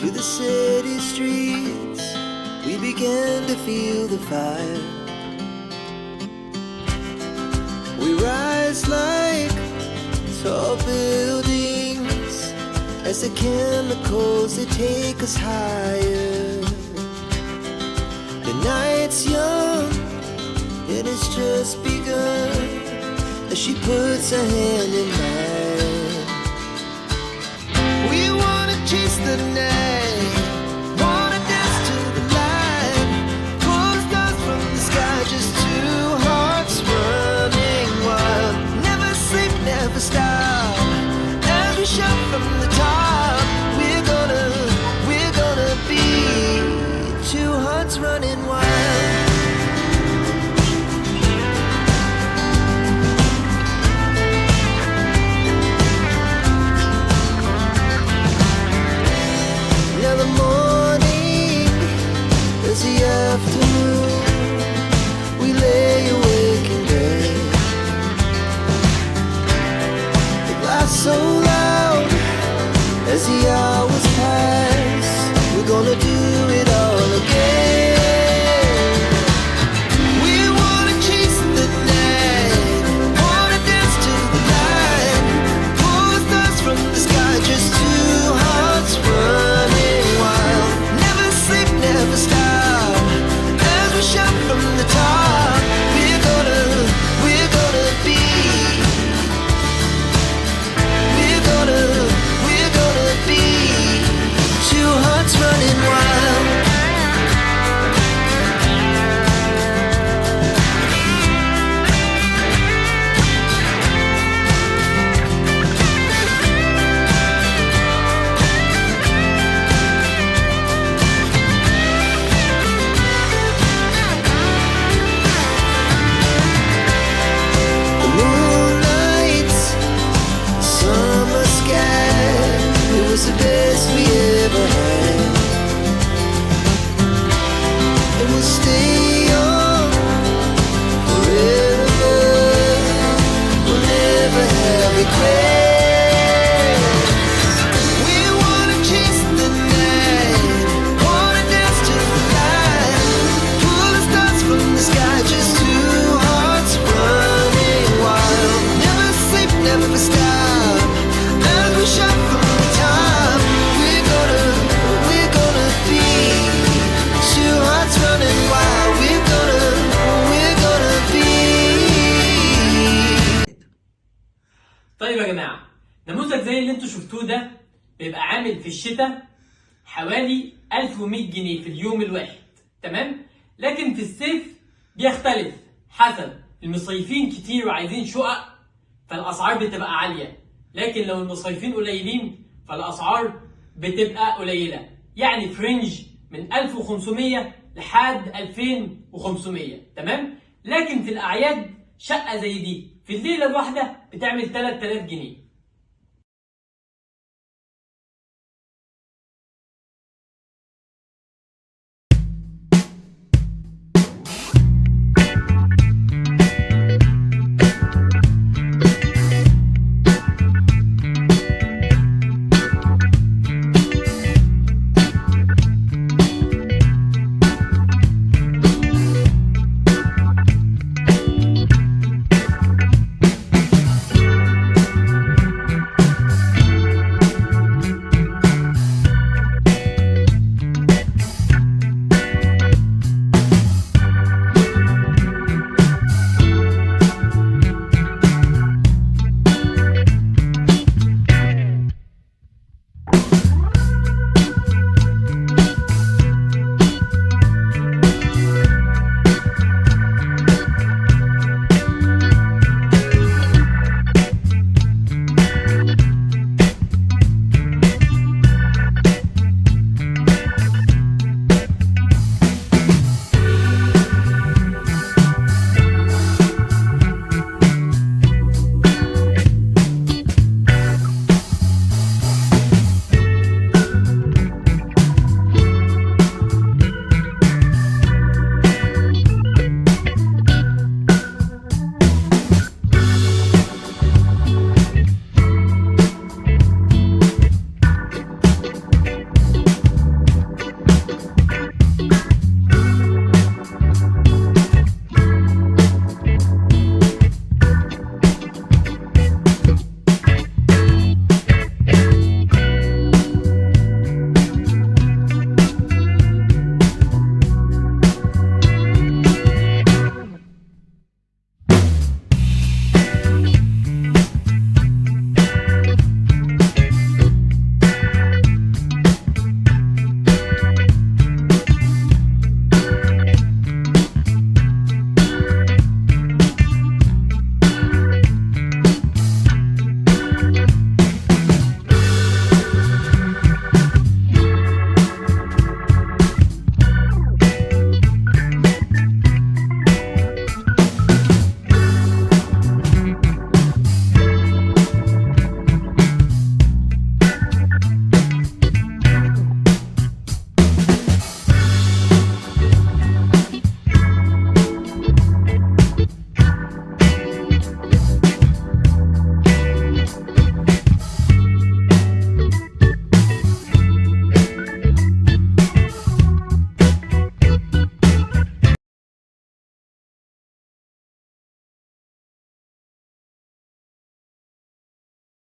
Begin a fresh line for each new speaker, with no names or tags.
to the city streets, we began to feel the fire. We rise like tall buildings as the chemicals, they take us higher. The night's young and it's just begun as she puts her hand in mine. We wanna chase the night, wanna dance to the light, pull the stars from the sky, just two hearts running wild. Never sleep, never stop, as we shout from the top. We're gonna be two hearts running wild. Now the morning is the afternoon, we lay awake in bed. The laughs so loud as the hours pass, we're gonna do it all again. We wanna chase the night, wanna dance to the light, pull the stars from the sky, just two hearts running wild. Never sleep, never stop, as we shout from the top. We're gonna be, we're gonna be two hearts running wild. The moonlight, summer sky, it was the best we ever had. And we'll stay young forever, we'll never have regrets. We wanna chase the night, wanna dance to the light, pull the stars from the sky, just two hearts running wild. Never sleep, never stop, as we shout from the top. We're gonna be two hearts running wild. We're gonna be.
طيب يا جماعة، نموذج زي اللي انتوا شفتوه ده بيبقى عامل في الشتاء حوالي 1100 جنيه في اليوم الواحد، تمام؟ لكن في الصيف بيختلف حسب المصيفين كتير وعايزين شقق، فالأسعار بتبقى عالية، لكن لو المصيفين قليلين فالأسعار بتبقى قليلة، يعني فرنج من 1500 لحد 2500، تمام؟ لكن في الأعياد شقة زي دي في الليلة الواحدة بتعمل 3000 جنيه،